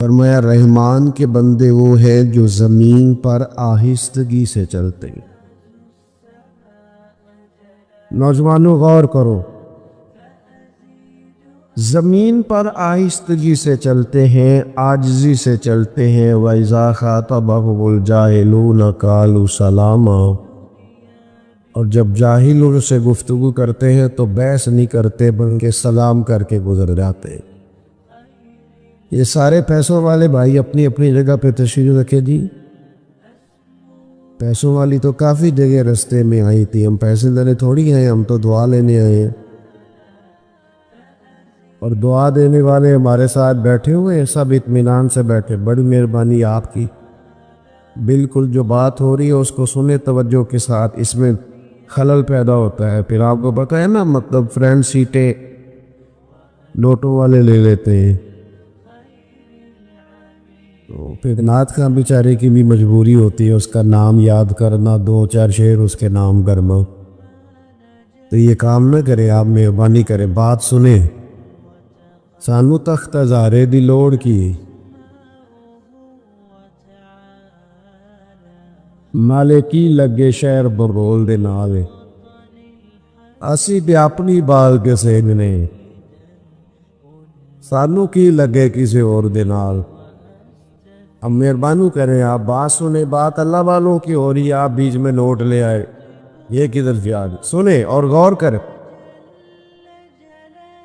فرمایا رحمان کے بندے وہ ہیں جو زمین پر آہستگی سے چلتے ہیں۔ نوجوانوں غور کرو، زمین پر آہستگی سے چلتے ہیں، عاجزی سے چلتے ہیں۔ وَإِذَا خَاطَبَهُمُ الْجَاهِلُونَ قَالُوا سَلَامًا، اور جب جاہل ان سے گفتگو کرتے ہیں تو بحث نہیں کرتے بلکہ سلام کر کے گزر جاتے ہیں۔ یہ سارے پیسوں والے بھائی اپنی اپنی جگہ پہ تشریف رکھے جی۔ پیسوں والی تو کافی جگہ رستے میں آئی تھی، ہم پیسے لینے تھوڑی ہیں، ہم تو دعا لینے آئے ہیں، اور دعا دینے والے ہمارے ساتھ بیٹھے ہوئے ہیں، سب اطمینان سے بیٹھے۔ بڑی مہربانی آپ کی، بالکل جو بات ہو رہی ہے اس کو سنیں توجہ کے ساتھ، اس میں خلل پیدا ہوتا ہے۔ پھر آپ کو پتہ ہے نا، مطلب فرنٹ سیٹیں نوٹوں والے لے لیتے ہیں، تو پھر نعت خواں بیچارے کی بھی مجبوری ہوتی ہے اس کا نام یاد کرنا، دو چار شعر اس کے نام کرنا۔ تو یہ کام نہ کرے، آپ مہربانی کریں، بات سنیں۔ سانو تخت ہزارے دی لوڑ کی، نالے کی لگے شہر برول دے نالے، اسی بھی اپنی بال کے سینگنے، سانو کی لگے کسی اور دے نال۔ اب مہربانی کریں، آپ بات سنیں، بات اللہ والوں کی ہو رہی ہے، آپ بیچ میں نوٹ لے آئے، یہ کدھر جا رہے؟ سنیں اور غور کریں۔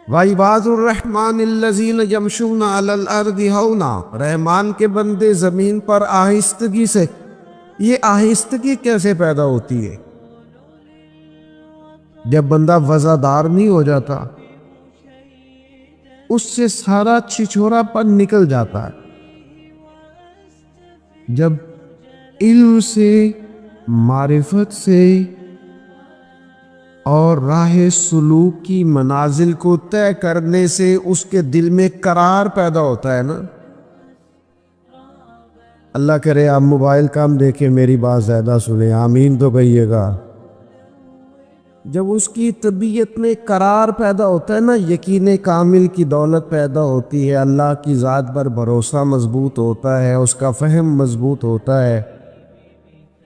وَعِبَادُ الرَّحْمَنِ الَّذِينَ يَمْشُونَ عَلَى الْأَرْضِ هَوْنًا، رحمان کے بندے زمین پر آہستگی سے۔ یہ آہستگی کیسے پیدا ہوتی ہے؟ جب بندہ وزادار نہیں ہو جاتا، اس سے سارا چھچھورا پن نکل جاتا ہے۔ جب علم سے، معرفت سے اور راہ سلوک کی منازل کو طے کرنے سے اس کے دل میں قرار پیدا ہوتا ہے نا۔ اللہ کرے آپ موبائل کم دیکھیں، میری بات زیادہ سنیں، آمین تو کہیے گا۔ جب اس کی طبیعت میں قرار پیدا ہوتا ہے نا، یقین کامل کی دولت پیدا ہوتی ہے، اللہ کی ذات پر بھروسہ مضبوط ہوتا ہے، اس کا فہم مضبوط ہوتا ہے،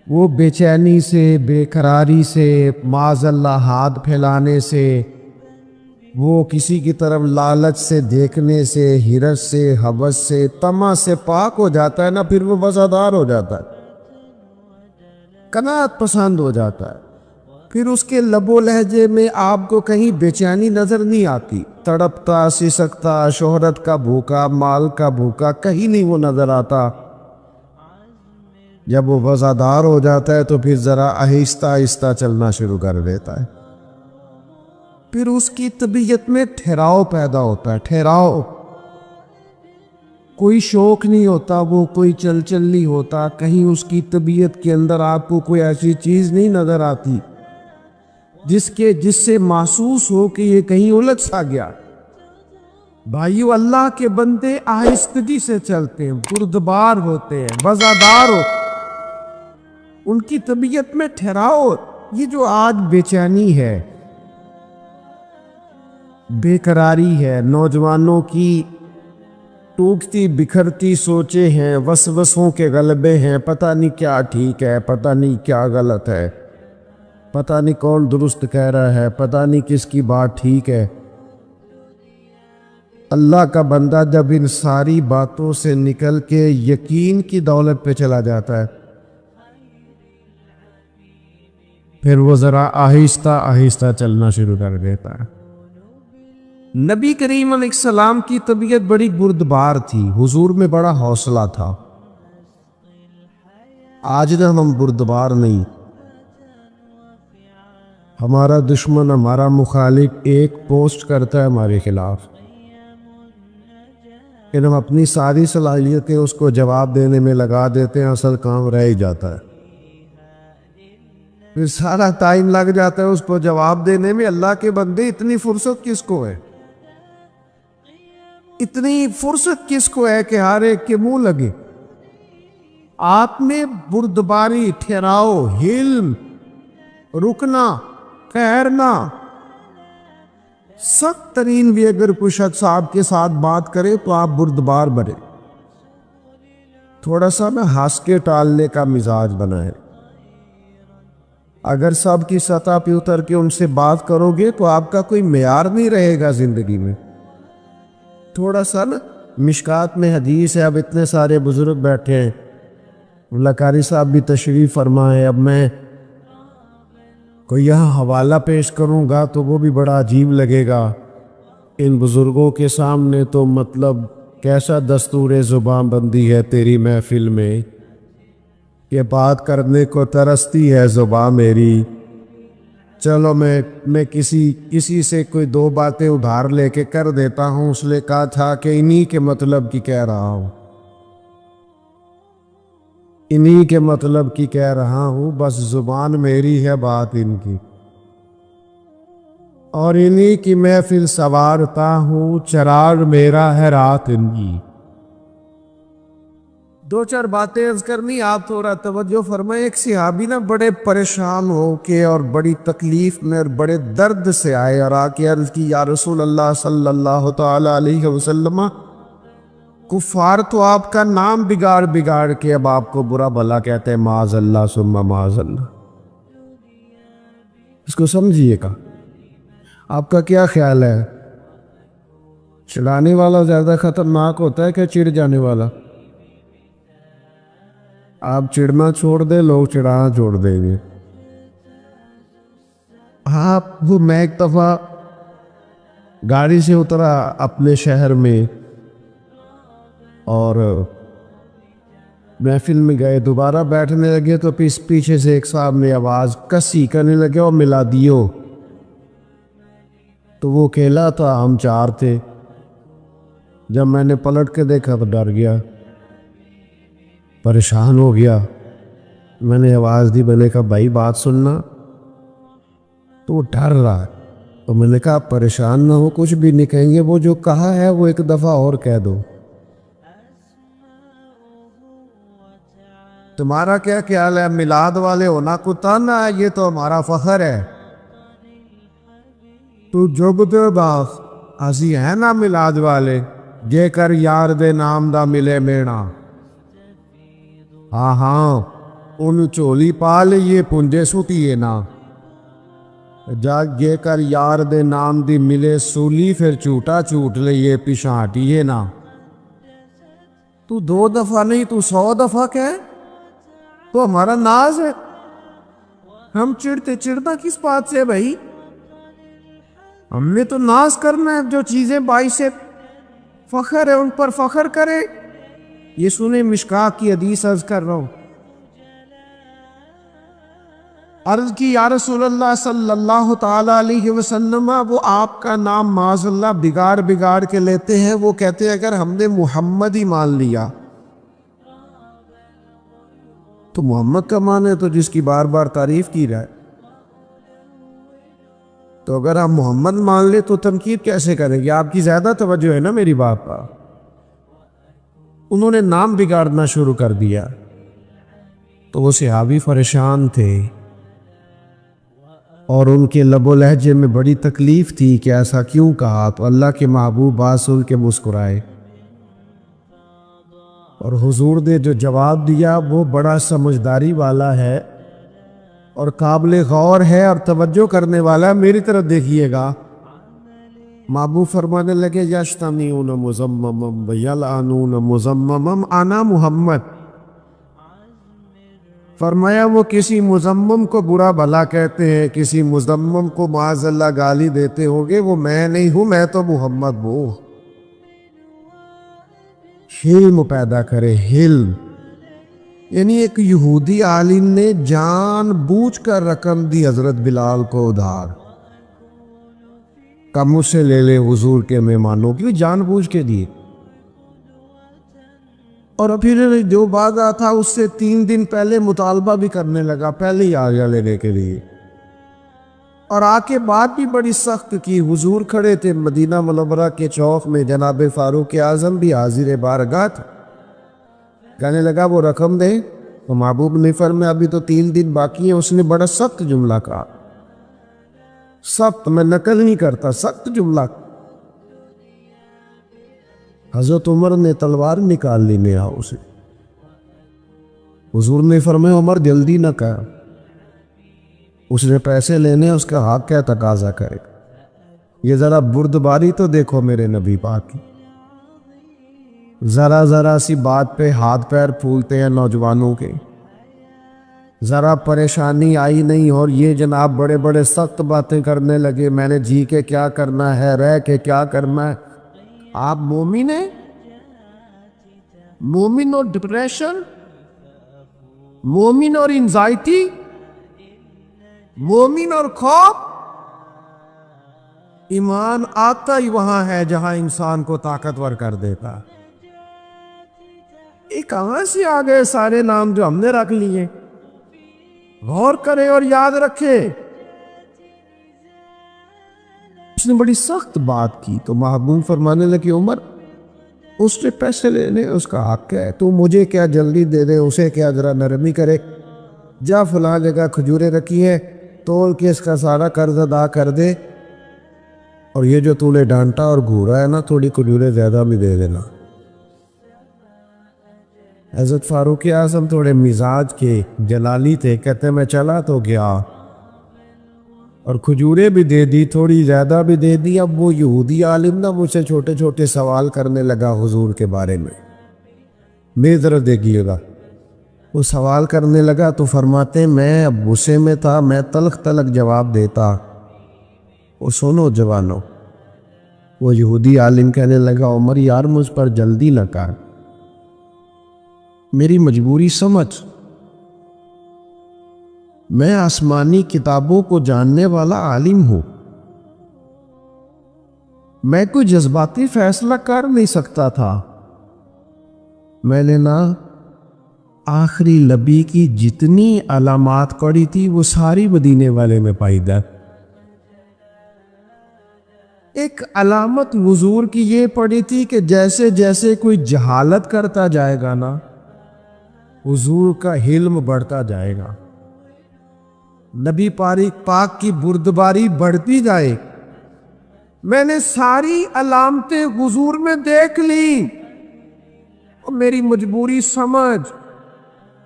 وہ بے چینی سے، بے قراری سے، معاذ اللہ ہاتھ پھیلانے سے، وہ کسی کی طرف لالچ سے دیکھنے سے، حرص سے، ہوس سے، طمع سے پاک ہو جاتا ہے نا، پھر وہ وفادار ہو جاتا ہے، قناعت پسند ہو جاتا ہے۔ پھر اس کے لب و لہجے میں آپ کو کہیں بے چینی نظر نہیں آتی، تڑپتا، سسکتا، شہرت کا بھوکا، مال کا بھوکا کہیں نہیں وہ نظر آتا۔ جب وہ وفادار ہو جاتا ہے تو پھر ذرا آہستہ آہستہ چلنا شروع کر دیتا ہے، پھر اس کی طبیعت میں ٹھہراؤ پیدا ہوتا ہے۔ ٹھہراؤ، کوئی شوق نہیں ہوتا، وہ کوئی چل نہیں ہوتا، کہیں اس کی طبیعت کے اندر آپ کو کوئی ایسی چیز نہیں نظر آتی جس سے محسوس ہو کہ یہ کہیں الجھ سا گیا۔ بھائیو، اللہ کے بندے آہستگی سے چلتے ہیں، بردبار ہوتے ہیں، وزادار ہوتے ہیں، ان کی طبیعت میں ٹھہراؤ۔ یہ جو آج بے چینی ہے، بے قراری ہے، نوجوانوں کی ٹوٹتی بکھرتی سوچیں ہیں، وسوسوں کے غلبے ہیں، پتہ نہیں کیا ٹھیک ہے، پتہ نہیں کیا غلط ہے، پتہ نہیں کون درست کہہ رہا ہے، پتہ نہیں کس کی بات ٹھیک ہے۔ اللہ کا بندہ جب ان ساری باتوں سے نکل کے یقین کی دولت پہ چلا جاتا ہے، پھر وہ ذرا آہستہ آہستہ چلنا شروع کر دیتا ہے۔ نبی کریم علیہ السلام کی طبیعت بڑی بردبار تھی، حضور میں بڑا حوصلہ تھا۔ آج نہ ہم بردبار نہیں، ہمارا دشمن، ہمارا مخالف ایک پوسٹ کرتا ہے ہمارے خلاف، کہ ہم اپنی ساری صلاحیتیں اس کو جواب دینے میں لگا دیتے ہیں، اصل کام رہ ہی جاتا ہے، پھر سارا ٹائم لگ جاتا ہے اس کو جواب دینے میں۔ اللہ کے بندے، اتنی فرصت کس کو ہے؟ اتنی فرصت کس کو ہے کہ ہر ایک کے منہ لگے؟ آپ میں بردباری، ٹھہراؤ، حلم، رکنا، ٹھہرنا، سخت ترین بھی اگر کوئی شخص آپ کے ساتھ بات کرے تو آپ بردبار بنے۔ تھوڑا سا نا ہنس کے ٹالنے کا مزاج بنائیں. اگر سب کی سطح پہ اتر کے ان سے بات کرو گے تو آپ کا کوئی معیار نہیں رہے گا زندگی میں. تھوڑا سا نا مشکات میں حدیث ہے، اب اتنے سارے بزرگ بیٹھے ہیں، اللہ قاری صاحب بھی تشریف فرما ہے، اب میں کوئی یہاں حوالہ پیش کروں گا تو وہ بھی بڑا عجیب لگے گا ان بزرگوں کے سامنے. تو مطلب کیسا دستور زبان بندی ہے تیری محفل میں کہ بات کرنے کو ترستی ہے زبان میری. چلو میں کسی سے کوئی دو باتیں ادھار لے کے کر دیتا ہوں. اس نے کہا تھا کہ انہی کے مطلب کی کہہ رہا ہوں، انہی کے مطلب کی کہہ رہا ہوں، بس زبان میری ہے بات ان کی، اور انہی کی محفل سوارتا ہوں، چراغ میرا ہے رات ان کی. دو چار باتیں عرض کرنی، آپ تھوڑا توجہ فرمائیں. ایک صحابی نا بڑے پریشان ہو کے اور بڑی تکلیف میں اور بڑے درد سے آئے اور آ کے عرض کی، یا رسول اللہ صلی اللہ تعالی علیہ وسلم، کفار تو آپ کا نام بگاڑ کے اب آپ کو برا بھلا کہتے ہیں، معاذ اللہ ثم معاذ اللہ. اس کو سمجھیے گا. آپ کا کیا خیال ہے، چڑھانے والا زیادہ خطرناک ہوتا ہے کہ چڑ جانے والا؟ آپ چڑنا چھوڑ دیں، لوگ چڑھانا چھوڑ دیں گے. میں ایک دفعہ گاڑی سے اترا اپنے شہر میں اور محفل میں گئے، دوبارہ بیٹھنے لگے تو پیچھے سے ایک صاحب نے آواز کسی کرنے لگے، اور ملا دیو. تو وہ اکیلا تھا، ہم چار تھے. جب میں نے پلٹ کے دیکھا تو ڈر گیا، پریشان ہو گیا. میں نے آواز دی، میں نے کہا بھائی بات سننا. تو وہ ڈر رہا ہے. تو میں نے کہا پریشان نہ ہو، کچھ بھی نہیں کہیں گے، وہ جو کہا ہے وہ ایک دفعہ اور کہہ دو. تمہارا کیا خیال ہے، میلاد والے ہونا کتانا ہے، یہ تو ہمارا فخر ہے. تو جب دے باغ اسی ہے نا میلاد والے، جے کر یار دے نام دا ملے مینا. ہاں ان چولی پا لئیے پنجے سوتیے نا، جے کر یار دے نام دی ملے سولی، پھر چوٹا چوٹ لئیے پیچھا ہٹیے نا. تو 2 دفعہ نہیں، تو 100 دفعہ کہے تو ہمارا ناز ہے. ہم چڑھنا کس بات سے بھائی؟ ہم نے تو ناز کرنا ہے، جو چیزیں باعث فخر ہے ان پر فخر کرے. یہ سنیں، مشکات کی حدیث عرض کر رہا ہوں. عرض کی، یا رسول اللہ صلی اللہ تعالی علیہ وسلم، وہ آپ کا نام معاذ اللہ بگاڑ کے لیتے ہیں. وہ کہتے ہیں اگر ہم نے محمد ہی مان لیا تو محمد کا معنی تو جس کی بار بار تعریف کی رہا ہے، تو اگر آپ محمد مان لے تو تنقید کیسے کریں گے؟ آپ کی زیادہ توجہ ہے نا میری بات پر. انہوں نے نام بگاڑنا شروع کر دیا. تو وہ صحابی پریشان تھے اور ان کے لب و لہجے میں بڑی تکلیف تھی کہ ایسا کیوں کہا. تو اللہ کے محبوب بات سن کے مسکرائے، اور حضور نے جو جواب دیا وہ بڑا سمجھداری والا ہے اور قابل غور ہے اور توجہ کرنے والا. میری طرف دیکھیے گا. محبوب فرمانے لگے، یشتمیون مزممم ویلعنون مزممم، انا محمد. فرمایا وہ کسی مزمم کو برا بھلا کہتے ہیں، کسی مزمم کو معاذ اللہ گالی دیتے ہوں گے، وہ میں نہیں ہوں، میں تو محمد ہوں. حلم پیدا کرے، حلم. یعنی ایک یہودی عالم نے جان بوجھ کر رقم دی حضرت بلال کو ادھار، کم مجھ سے لے لے حضور کے مہمانوں کی، جان بوجھ کے دیے. اور پھر جو بات آ تھا اس سے 3 دن پہلے مطالبہ بھی کرنے لگا، پہلے ہی آ گیا لینے کے لیے. اور آ کے بات بھی بڑی سخت کی. حضور کھڑے تھے مدینہ منورہ کے چوک میں، جناب فاروق اعظم بھی حاضر بارگاہ تھا. کہنے لگا وہ رقم دے. تو محبوب نے فرمایا ابھی تو 3 دن باقی ہیں. اس نے بڑا سخت جملہ کہا، سخت، میں نقل نہیں کرتا، سخت جملہ. حضرت عمر نے تلوار نکال لی، نے اسے حضور نے فرمایا عمر جلدی نہ کر، اس نے پیسے لینے، اس کا حق کیا تقاضا کرے گا؟ یہ ذرا بردباری تو دیکھو میرے نبی پاک کی، ذرا ذرا سی بات پہ ہاتھ پیر پھولتے ہیں نوجوانوں کے، ذرا پریشانی آئی نہیں اور یہ جناب بڑے بڑے سخت باتیں کرنے لگے، میں نے جی کے کیا کرنا ہے، رہ کے کیا کرنا ہے۔ آپ مومن ہیں؟ مومن اور ڈپریشن، مومن اور انزائٹی، مومن اور خوف؟ ایمان آتا ہی وہاں ہے جہاں انسان کو طاقتور کر دیتا۔ یہ کہاں سے آ گئے سارے نام جو ہم نے رکھ لیے؟ غور کریں اور یاد رکھیں۔ اس نے بڑی سخت بات کی تو محبوب فرمانے لگے عمر اس نے پیسے لینے، اس کا حق ہے، تو مجھے کیا جلدی دے دے، اسے کیا ذرا نرمی کرے، جا فلاں جگہ کھجوریں رکھی ہیں، تول کے اس کا سارا قرض ادا کر دے، اور یہ جو تو نے ڈانٹا اور گھورا ہے نا، تھوڑی کھجوریں زیادہ بھی دے دینا۔ حضرت فاروق اعظم تھوڑے مزاج کے جلالی تھے، کہتے میں چلا تو گیا اور کھجوریں بھی دے دی، تھوڑی زیادہ بھی دے دی۔ اب وہ یہودی عالم نا مجھ سے چھوٹے چھوٹے سوال کرنے لگا حضور کے بارے میں، میں ذرا دیکھیے گا، وہ سوال کرنے لگا تو فرماتے میں اب غصے میں تھا، میں تلخ تلخ جواب دیتا۔ وہ سنو جوانو، وہ یہودی عالم کہنے لگا عمر یار مجھ پر جلدی نہ کر، میری مجبوری سمجھ، میں آسمانی کتابوں کو جاننے والا عالم ہوں، میں کوئی جذباتی فیصلہ کر نہیں سکتا تھا، میں نے نا آخری نبی کی جتنی علامات پڑھی تھی وہ ساری مدینے والے میں پائی جائے۔ ایک علامت حضور کی یہ پڑھی تھی کہ جیسے جیسے کوئی جہالت کرتا جائے گا نا، حضور کا حلم بڑھتا جائے گا، نبی پاک کی بردباری بڑھتی جائے۔ میں نے ساری علامتیں حضور میں دیکھ لی، اور میری مجبوری سمجھ،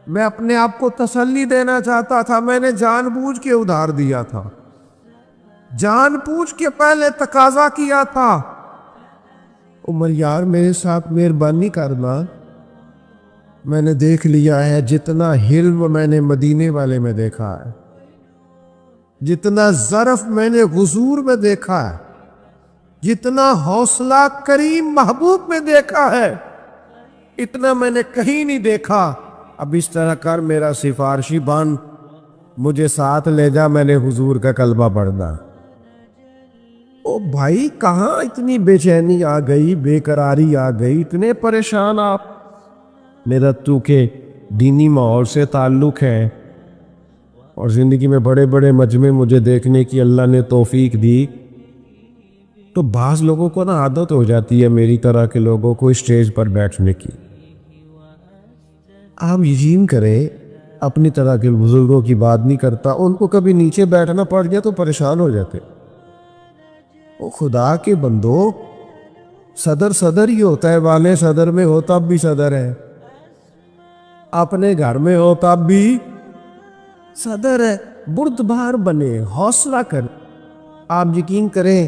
میں اپنے آپ کو تسلی دینا چاہتا تھا، میں نے جان بوجھ کے ادھار دیا تھا، جان بوجھ کے پہلے تقاضا کیا تھا۔ عمر یار میرے ساتھ مہربانی کرنا، میں نے دیکھ لیا ہے جتنا حلم میں نے مدینے والے میں دیکھا ہے، جتنا ظرف میں نے حضور میں دیکھا ہے، جتنا حوصلہ کریم محبوب میں دیکھا ہے، اتنا میں نے کہیں نہیں دیکھا۔ اب اس طرح کر میرا سفارشی بن، مجھے ساتھ لے جا، میں نے حضور کا کلمہ پڑھنا۔ او بھائی کہاں اتنی بے چینی آ گئی، بے قراری آ گئی، اتنے پریشان آپ؟ میرا تو کہ دینی ماحول سے تعلق ہے اور زندگی میں بڑے بڑے مجمع مجھے دیکھنے کی اللہ نے توفیق دی، تو بعض لوگوں کو نا عادت ہو جاتی ہے میری طرح کے لوگوں کو اسٹیج پر بیٹھنے کی۔ آپ یقین کریں اپنی طرح کے بزرگوں کی بات نہیں کرتا، ان کو کبھی نیچے بیٹھنا پڑ گیا تو پریشان ہو جاتے۔ وہ خدا کے بندو، صدر ہی ہوتا ہے، والے صدر میں ہو تب بھی صدر ہے، اپنے گھر میں ہو تب بھی صدر ہے۔ بردبار بنے، حوصلہ کر۔ آپ یقین کریں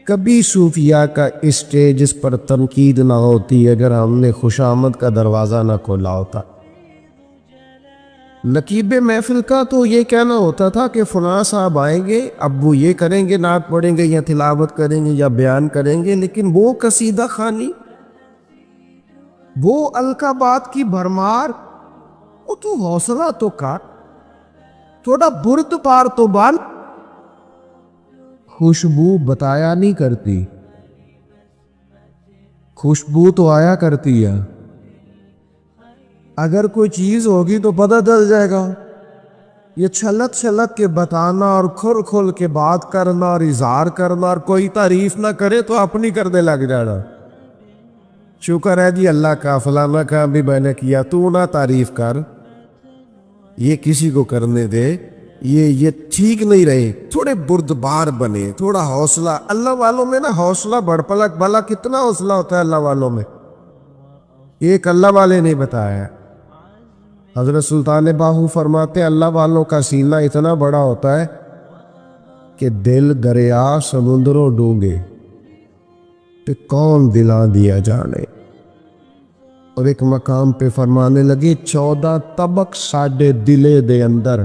کبھی صوفیاء کا اسٹیج اس پر تنقید نہ ہوتی اگر ہم نے خوشامد کا دروازہ نہ کھولا ہوتا۔ نقیب محفل کا تو یہ کہنا ہوتا تھا کہ فلاں صاحب آئیں گے، اب وہ یہ کریں گے، نعت پڑھیں گے یا تلاوت کریں گے یا بیان کریں گے، لیکن وہ قصیدہ خوانی، وہ القابات کی بھرمار، وہ تو حوصلہ تو کر، تھوڑا برد پار تو بن۔ خوشبو بتایا نہیں کرتی، خوشبو تو آیا کرتی ہے۔ اگر کوئی چیز ہوگی تو پتہ چل جائے گا۔ یہ چھلک چھلک کے بتانا اور کھل کھل کے بات کرنا اور اظہار کرنا اور کوئی تعریف نہ کرے تو اپنی کرنے لگ جانا۔ شکر ہے جی اللہ کا، فلانا کا بھی میں نے کیا، تو نہ تعریف کر، یہ کسی کو کرنے دے، یہ ٹھیک نہیں رہے۔ تھوڑے بردبار بنے، تھوڑا حوصلہ۔ اللہ والوں میں نا حوصلہ بڑھ پلک، بھلا کتنا حوصلہ ہوتا ہے اللہ والوں میں، ایک اللہ والے نے بتایا۔ حضرت سلطان باہو فرماتے ہیں اللہ والوں کا سینہ اتنا بڑا ہوتا ہے کہ دل دریا سمندروں ڈوبے تو کون دلا دیا جانے. اور ایک مقام پہ فرمانے لگی 14 طبق ساڈے دلے دے اندر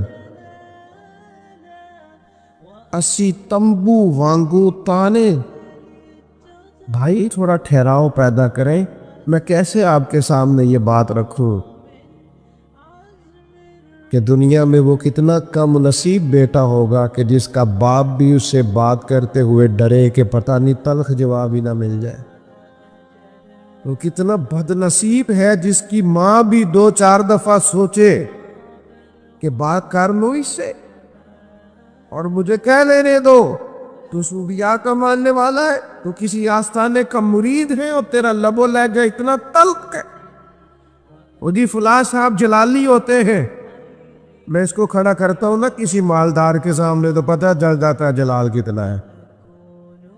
اسی تمبو وانگو تانے. بھائی تھوڑا ٹھہراؤ پیدا کریں، میں کیسے آپ کے سامنے یہ بات رکھوں کہ دنیا میں وہ کتنا کم نصیب بیٹا ہوگا کہ جس کا باپ بھی اس سے بات کرتے ہوئے ڈرے کہ پتہ نہیں تلخ جواب ہی نہ مل جائے. وہ کتنا بد نصیب ہے جس کی ماں بھی 2-4 دفعہ سوچے کہ بات کر لو اس سے اور مجھے کہہ لینے دو. تو صوفیاء کا ماننے والا ہے، تو کسی آستانے کا مرید ہے اور تیرا لب و لہجہ اتنا تلخ ہے. وہ جی فلاں صاحب جلالی ہوتے ہیں، میں اس کو کھڑا کرتا ہوں نا کسی مالدار کے سامنے تو پتہ چل جاتا ہے جلال کتنا ہے.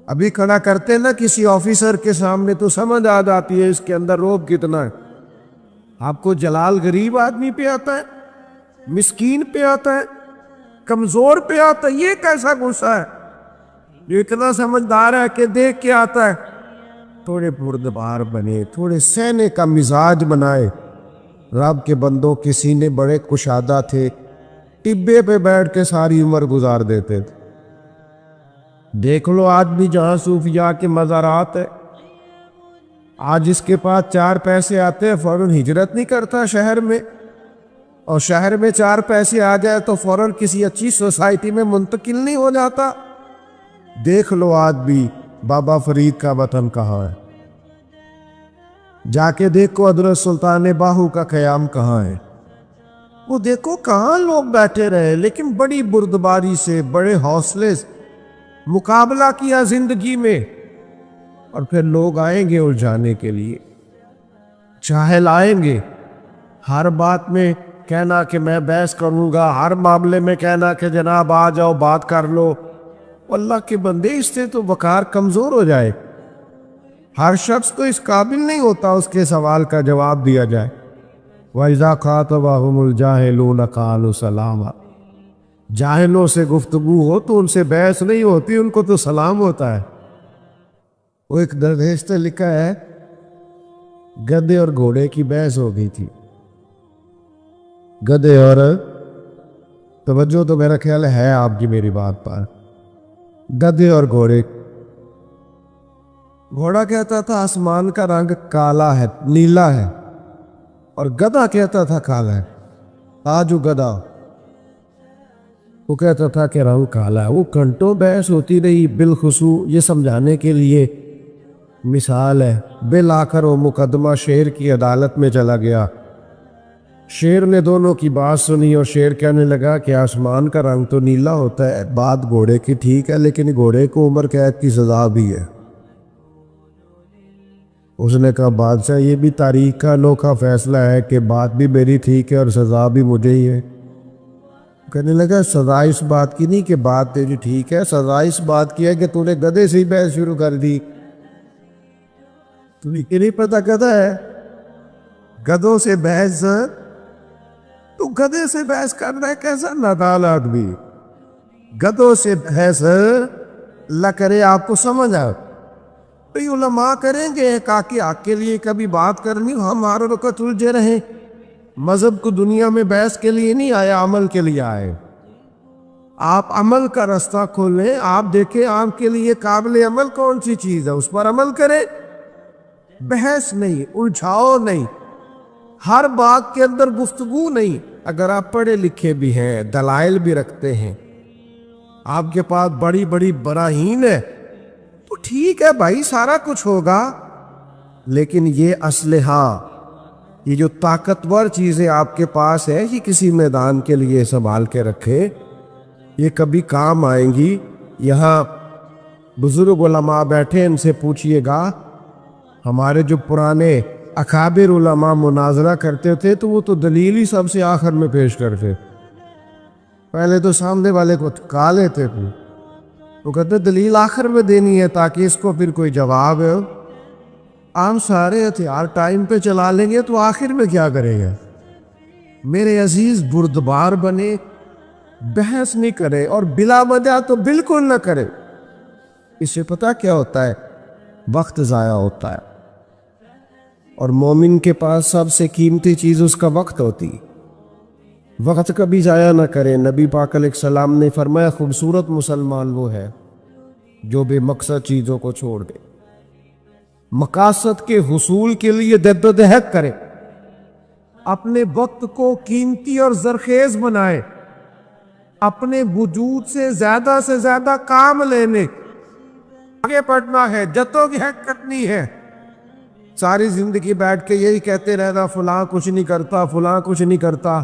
ابھی کھڑا کرتے نا کسی آفیسر کے سامنے تو سمجھ آ جاتی ہے اس کے اندر روب کتنا ہے. آپ کو جلال غریب آدمی پہ آتا ہے، مسکین پہ آتا ہے، کمزور پہ آتا ہے. یہ کیسا غصہ ہے جو اتنا سمجھدار ہے کہ دیکھ کے آتا ہے. تھوڑے بردبار بنے، تھوڑے سہنے کا مزاج بنائے. رب کے بندوں کے سینے بڑے کشادہ تھے، ٹبے پہ بیٹھ کے ساری عمر گزار دیتے تھے. دیکھ لو آج بھی جہاں صوفیاء کے مزارات ہے، آج اس کے پاس 4 پیسے آتے ہیں فوراً ہجرت نہیں کرتا شہر میں، اور شہر میں 4 پیسے آ جائے تو فوراً کسی اچھی سوسائٹی میں منتقل نہیں ہو جاتا. دیکھ لو آج بھی بابا فرید کا وطن کہاں ہے، جا کے دیکھو حضرت سلطان باہو کا قیام کہاں ہے. وہ دیکھو کہاں لوگ بیٹھے رہے لیکن بڑی بردباری سے، بڑے حوصلے سے مقابلہ کیا زندگی میں. اور پھر لوگ آئیں گے الجھانے کے لیے، جاہل آئیں گے، ہر بات میں کہنا کہ میں بحث کروں گا، ہر معاملے میں کہنا کہ جناب آ جاؤ بات کر لو. اللہ کے بندے اس سے تو وقار کمزور ہو جائے. ہر شخص تو اس قابل نہیں ہوتا اس کے سوال کا جواب دیا جائے. وَإِذَا خَاطَبَهُمُ الْجَاهِلُونَ قَالُوا سَلَامًا. جاہلوں سے گفتگو ہو تو ان سے بحث نہیں ہوتی، ان کو تو سلام ہوتا ہے. وہ ایک درویش نے لکھا ہے گدھے اور گھوڑے کی بحث ہو گئی تھی. گدھے اور توجہ تو میرا خیال ہے آپ کی میری بات پر. گدھے اور گھوڑے. گھوڑا کہتا تھا آسمان کا رنگ کالا ہے، نیلا ہے، اور گدھا کہتا تھا کالا ہے. آج وہ گدھا، وہ کہتا تھا کہ رنگ کالا ہے. وہ گھنٹوں بحث ہوتی رہی، بالخصوص یہ سمجھانے کے لیے مثال ہے. بالآخر وہ مقدمہ شیر کی عدالت میں چلا گیا. شیر نے دونوں کی بات سنی اور شیر کہنے لگا کہ آسمان کا رنگ تو نیلا ہوتا ہے، بات گھوڑے کی ٹھیک ہے، لیکن گھوڑے کو عمر قید کی سزا بھی ہے. اس نے کہا بادشاہ یہ بھی تاریخ کا انوکھا فیصلہ ہے کہ بات بھی میری ٹھیک ہے اور سزا بھی مجھے ہی ہے. کہنے لگا سزا اس بات کی نہیں کہ بات تیری ٹھیک ہے، سزا اس بات کی ہے کہ تو نے گدھے سے ہی بحث شروع کر دی. تمہیں کہ نہیں پتہ گدھا ہے، گدھوں سے بحث، تو گدھے سے بحث کر رہا ہے، کیسا نادان آدمی. گدھوں سے بحث اللہ کرے آپ کو سمجھ آئے. بھئی علماء کریں گے کاکہ حق کے لیے کبھی بات کرنی ہو، ہم ہر وقت الجھے رہیں. مذہب کو دنیا میں بحث کے لیے نہیں آئے، عمل کے لیے آئے. آپ عمل کا راستہ کھولیں، آپ دیکھیں آپ کے لیے قابل عمل کون سی چیز ہے، اس پر عمل کریں. بحث نہیں، الجھاؤ نہیں، ہر بات کے اندر گفتگو نہیں. اگر آپ پڑھے لکھے بھی ہیں، دلائل بھی رکھتے ہیں، آپ کے پاس بڑی بڑی براہین ہے، تو ٹھیک ہے بھائی سارا کچھ ہوگا. لیکن یہ اسلحہ، یہ جو طاقتور چیزیں آپ کے پاس ہے، یہ کسی میدان کے لیے سنبھال کے رکھے، یہ کبھی کام آئیں گی. یہاں بزرگ علماء بیٹھے، ان سے پوچھئے گا ہمارے جو پرانے اکابر علماء مناظرہ کرتے تھے تو وہ تو دلیل ہی سب سے آخر میں پیش کرتے. پہلے تو سامنے والے کو ٹھکا لیتے تھے، وہ کہتے دلیل آخر میں دینی ہے تاکہ اس کو پھر کوئی جواب ہے. ہم سارے ہتھیار ٹائم پہ چلا لیں گے تو آخر میں کیا کریں گے. میرے عزیز بردبار بنے، بحث نہیں کرے، اور بلا وجہ تو بالکل نہ کرے۔ اس سے پتہ کیا ہوتا ہے؟ وقت ضائع ہوتا ہے، اور مومن کے پاس سب سے قیمتی چیز اس کا وقت ہوتی۔ وقت کبھی ضائع نہ کرے۔ نبی پاک علیہ السلام نے فرمایا خوبصورت مسلمان وہ ہے جو بے مقصد چیزوں کو چھوڑ دے، مقاصد کے حصول کے لیے جدوجہد کرے، اپنے وقت کو قیمتی اور زرخیز بنائے، اپنے وجود سے زیادہ کام لینے آگے بڑھنا ہے، جدوجہد کرنی ہے۔ ساری زندگی بیٹھ کے یہی کہتے رہنا فلاں کچھ نہیں کرتا، فلاں کچھ نہیں کرتا،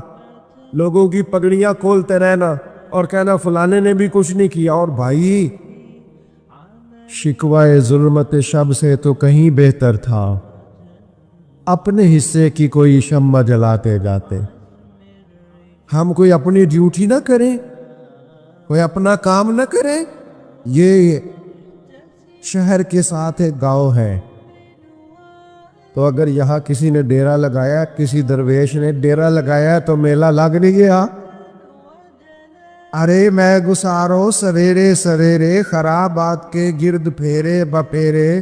لوگوں کی پگڑیاں کھولتے رہنا اور کہنا فلانے نے بھی کچھ نہیں کیا۔ اور بھائی، شکوائے ظلمت شب سے تو کہیں بہتر تھا اپنے حصے کی کوئی شمع جلاتے جاتے۔ ہم کوئی اپنی ڈیوٹی نہ کریں، کوئی اپنا کام نہ کریں۔ یہ شہر کے ساتھ ایک گاؤں ہے، تو اگر یہاں کسی نے ڈیرا لگایا، کسی درویش نے ڈیرا لگایا تو میلہ لگ نہیں گیا؟ ارے میں گسارو سویرے سویرے خرابات کے گرد پھیرے بپھیرے،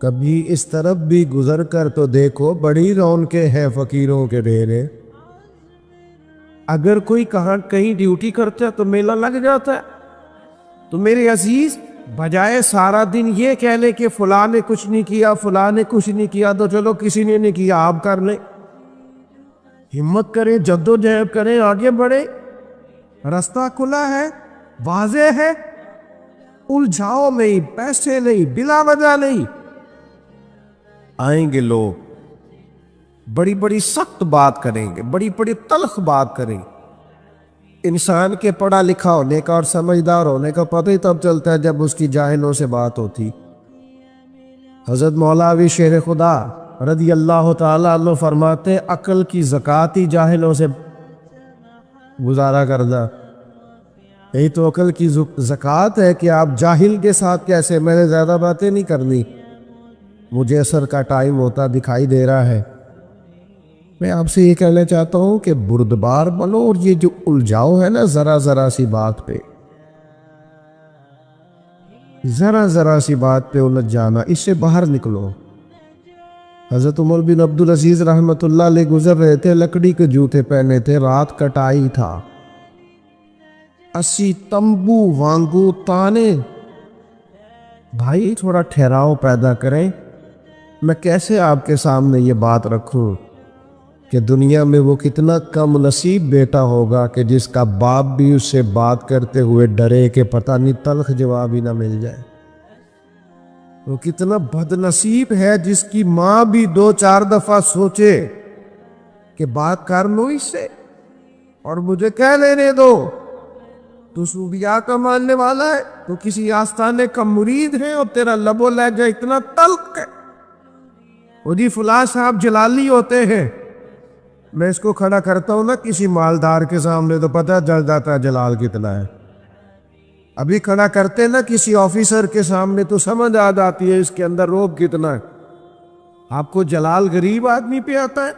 کبھی اس طرف بھی گزر کر تو دیکھو بڑی رونقیں ہیں فقیروں کے ڈیرے۔ اگر کوئی کہیں ڈیوٹی کرتا ہے تو میلہ لگ جاتا ہے۔ تو میرے عزیز، بجائے سارا دن یہ کہہ لے کہ فلاں نے کچھ نہیں کیا، فلاں نے کچھ نہیں کیا، تو چلو کسی نے نہیں کیا آپ کر لیں۔ ہمت کریں، جدوجہد کریں، آگے بڑھیں، راستہ کھلا ہے، واضح ہے۔ الجھاؤ نہیں، پیسے نہیں، بلا وجہ نہیں۔ آئیں گے لوگ بڑی بڑی سخت بات کریں گے، بڑی بڑی تلخ بات کریں گے۔ انسان کے پڑھا لکھا ہونے کا اور سمجھدار ہونے کا پتہ ہی تب چلتا ہے جب اس کی جاہلوں سے بات ہوتی۔ حضرت مولوی شیر خدا رضی اللہ تعالیٰ عنہ فرماتے عقل کی زکوٰۃ ہی جاہلوں سے گزارا کردہ۔ یہی تو عقل کی زکوٰۃ ہے کہ آپ جاہل کے ساتھ کیسے۔ میں نے زیادہ باتیں نہیں کرنی، مجھے عصر کا ٹائم ہوتا دکھائی دے رہا ہے۔ میں آپ سے یہ کہنا چاہتا ہوں کہ بردبار بنو، اور یہ جو الجھاؤ ہے نا ذرا سی بات پہ، ذرا سی بات پہ الجھ جانا، اس سے باہر نکلو۔ حضرت عمر بن عبدالعزیز رحمۃ اللہ علیہ گزر رہے تھے، لکڑی کے جوتے پہنے تھے، رات کٹائی تھا، 80 تمبو وانگو تانے۔ بھائی تھوڑا ٹھہراؤ پیدا کریں۔ میں کیسے آپ کے سامنے یہ بات رکھوں کہ دنیا میں وہ کتنا کم نصیب بیٹا ہوگا کہ جس کا باپ بھی اس سے بات کرتے ہوئے ڈرے کہ پتہ نہیں تلخ جواب ہی نہ مل جائے۔ وہ کتنا بد نصیب ہے جس کی ماں بھی 2-4 دفعہ سوچے کہ بات کر لو اس سے اور مجھے کہہ لینے دو، تو صوفیاء کا ماننے والا ہے، تو کسی آستانے کا مرید ہے، اور تیرا لب و لہجہ اتنا تلخ ہے۔ وہ جی فلاں صاحب جلالی ہوتے ہیں، میں اس کو کھڑا کرتا ہوں نا کسی مالدار کے سامنے تو پتہ چل جاتا ہے جلال کتنا ہے۔ ابھی کھڑا کرتے نا کسی آفیسر کے سامنے تو سمجھ آ جاتی ہے اس کے اندر روب کتنا ہے۔ آپ کو جلال غریب آدمی پہ آتا ہے،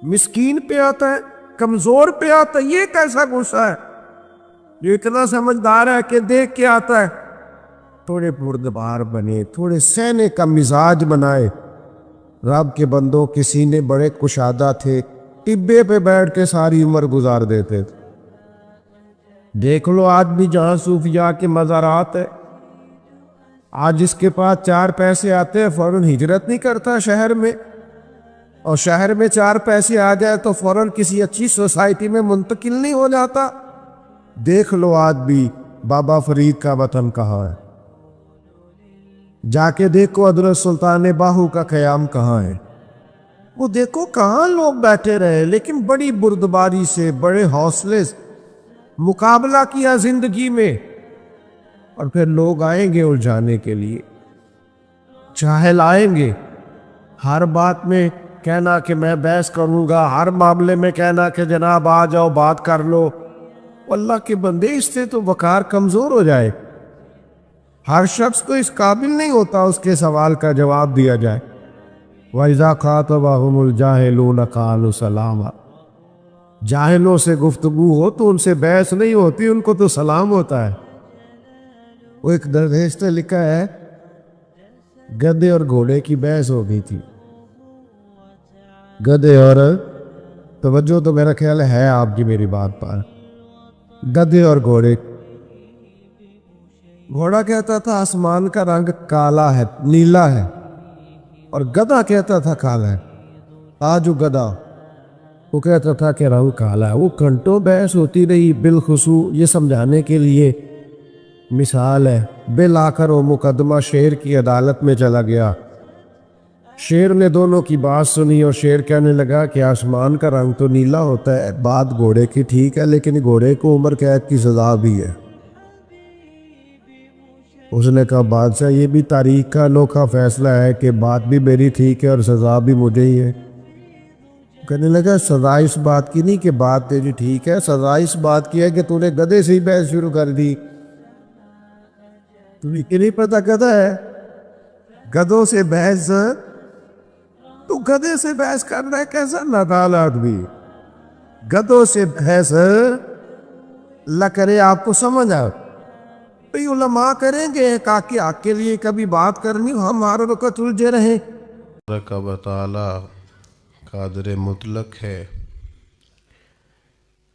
مسکین پہ آتا ہے، کمزور پہ آتا ہے؟ یہ کیسا غصہ ہے جو اتنا سمجھدار ہے کہ دیکھ کے آتا ہے؟ تھوڑے بردبار بنے، تھوڑے سہنے کا مزاج بنائے۔ رب کے بندوں کے سینے بڑے کشادہ تھے، ٹبے پہ بیٹھ کے ساری عمر گزار دیتے تھے۔ دیکھ لو آج بھی جہاں صوفیاء کے مزارات ہے، آج اس کے پاس 4 پیسے آتے ہیں فوراً ہجرت نہیں کرتا شہر میں، اور شہر میں 4 پیسے آ جائے تو فوراً کسی اچھی سوسائٹی میں منتقل نہیں ہو جاتا۔ دیکھ لو آج بھی بابا فرید کا وطن کہاں ہے، جا کے دیکھو حضرت سلطان باہو کا قیام کہاں ہے، وہ دیکھو کہاں لوگ بیٹھے رہے، لیکن بڑی بردباری سے، بڑے حوصلے سے مقابلہ کیا زندگی میں۔ اور پھر لوگ آئیں گے الجھانے کے لیے، جاہل آئیں گے، ہر بات میں کہنا کہ میں بحث کروں گا، ہر معاملے میں کہنا کہ جناب آ جاؤ بات کر لو۔ اللہ کے بندے، اس سے تو وقار کمزور ہو جائے۔ ہر شخص کو اس قابل نہیں ہوتا اس کے سوال کا جواب دیا جائے۔ وَإِذَا خَاطَبَهُمُ الْجَاهِلُونَ قَالُوا سَلَامًا۔ جاہلوں سے گفتگو ہو تو ان سے بحث نہیں ہوتی، ان کو تو سلام ہوتا ہے۔ وہ ایک درویش نے لکھا ہے گدھے اور گھوڑے کی بحث ہو گئی تھی۔ گدھے اور توجہ تو میرا خیال ہے آپ کی میری بات پر، گدھے اور گھوڑے۔ گھوڑا کہتا تھا آسمان کا رنگ کالا ہے، نیلا ہے، اور گدھا کہتا تھا کالا ہے۔ آج وہ گدھا وہ کہتا تھا کہ رنگ کالا ہے۔ وہ گھنٹوں بحث ہوتی رہی، بالخصوص یہ سمجھانے کے لیے مثال ہے۔ بالآخر وہ مقدمہ شیر کی عدالت میں چلا گیا۔ شیر نے دونوں کی بات سنی اور شیر کہنے لگا کہ آسمان کا رنگ تو نیلا ہوتا ہے، بات گھوڑے کی ٹھیک ہے، لیکن گھوڑے کو عمر قید کی سزا بھی ہے۔ اس نے کہا بادشاہ یہ بھی تاریخ کا انوکھا فیصلہ ہے کہ بات بھی میری ٹھیک ہے اور سزا بھی مجھے ہی ہے۔ کہنے لگا سزا اس بات کی نہیں کہ بات تیری ٹھیک ہے، سزا اس بات کی ہے کہ تو نے گدھے سے ہی بحث شروع کر دی۔ تمہیں کہ نہیں پتہ گدھا ہے، گدھوں سے بحث، تو گدھے سے بحث کر رہا ہے، کیسا نادان آدمی۔ گدھوں سے بحث اللہ کرے آپ کو سمجھ آ بھئی علماء کریں گے کہ آپ کے لیے کبھی بات کرنی ہو، ہم ہر وقت الجھے رہیں۔ تبارک و تعالی قادر مطلق ہے،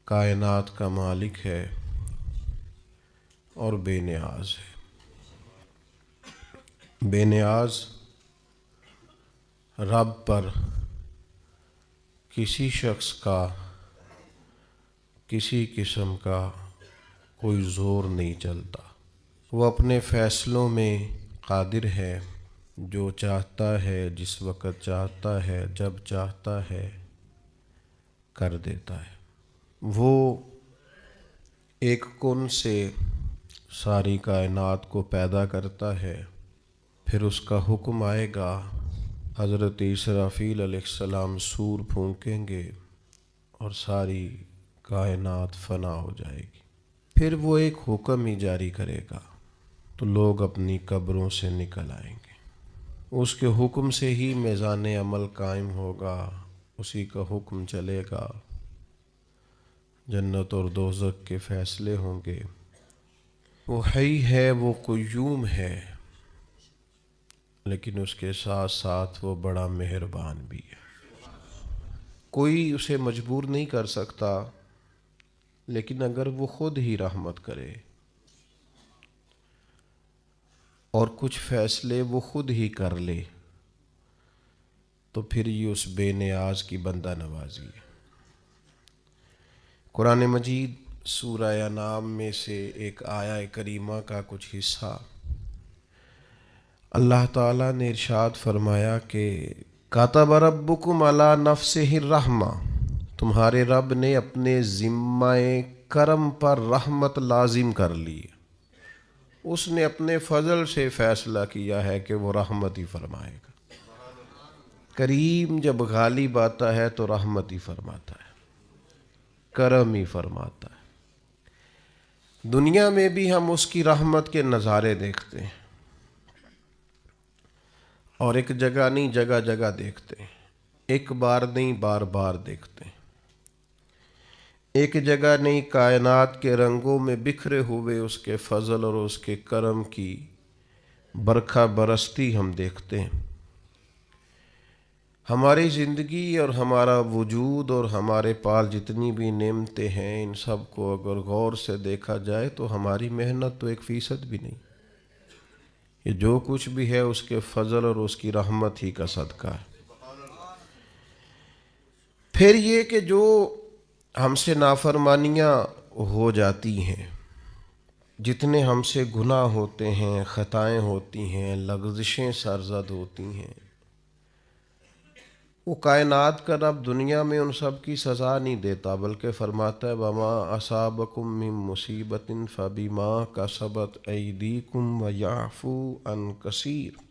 کائنات کا مالک ہے اور بے نیاز ہے۔ بے نیاز رب پر کسی شخص کا کسی قسم کا کوئی زور نہیں چلتا۔ وہ اپنے فیصلوں میں قادر ہے، جو چاہتا ہے جس وقت چاہتا ہے جب چاہتا ہے کر دیتا ہے۔ وہ ایک کن سے ساری کائنات کو پیدا کرتا ہے، پھر اس کا حکم آئے گا، حضرت اسرافیل علیہ السلام سور پھونکیں گے اور ساری کائنات فنا ہو جائے گی۔ پھر وہ ایک حکم ہی جاری کرے گا تو لوگ اپنی قبروں سے نکل آئیں گے۔ اس کے حکم سے ہی میزان عمل قائم ہوگا، اسی کا حکم چلے گا، جنت اور دوزخ کے فیصلے ہوں گے۔ وہ حی ہے، وہ قیوم ہے، لیکن اس کے ساتھ ساتھ وہ بڑا مہربان بھی ہے۔ کوئی اسے مجبور نہیں کر سکتا، لیکن اگر وہ خود ہی رحمت کرے اور کچھ فیصلے وہ خود ہی کر لے تو پھر یہ اس بے نیاز کی بندہ نوازی ہے۔ قرآن مجید سورہ انعام میں سے ایک آیہ کریمہ کا کچھ حصہ اللہ تعالیٰ نے ارشاد فرمایا کہ کَتَبَ رَبُّكُمْ عَلَى نَفْسِهِ الرَّحْمَةَ، تمہارے رب نے اپنے ذمہ کرم پر رحمت لازم کر لی۔ اس نے اپنے فضل سے فیصلہ کیا ہے کہ وہ رحمت ہی فرمائے گا۔ کریم جب غالب آتا ہے تو رحمت ہی فرماتا ہے، کرم ہی فرماتا ہے۔ دنیا میں بھی ہم اس کی رحمت کے نظارے دیکھتے ہیں، اور ایک جگہ نہیں جگہ جگہ دیکھتے ہیں، ایک بار نہیں بار بار دیکھتے ہیں۔ ایک جگہ نہیں کائنات کے رنگوں میں بکھرے ہوئے اس کے فضل اور اس کے کرم کی برکھا برستی ہم دیکھتے ہیں۔ ہماری زندگی اور ہمارا وجود اور ہمارے پاس جتنی بھی نعمتیں ہیں، ان سب کو اگر غور سے دیکھا جائے تو ہماری محنت تو 1% بھی نہیں۔ یہ جو کچھ بھی ہے اس کے فضل اور اس کی رحمت ہی کا صدقہ ہے۔ پھر یہ کہ جو ہم سے نافرمانیاں ہو جاتی ہیں، جتنے ہم سے گناہ ہوتے ہیں، خطائیں ہوتی ہیں، لغزشیں سرزد ہوتی ہیں، وہ کائنات کا رب دنیا میں ان سب کی سزا نہیں دیتا، بلکہ فرماتا ہے وَمَا أَصَابَكُم مِّن مُّصِيبَةٍ فَبِمَا كَسَبَتْ أَيْدِيكُمْ وَيَعْفُو عَن كَثِيرٍ۔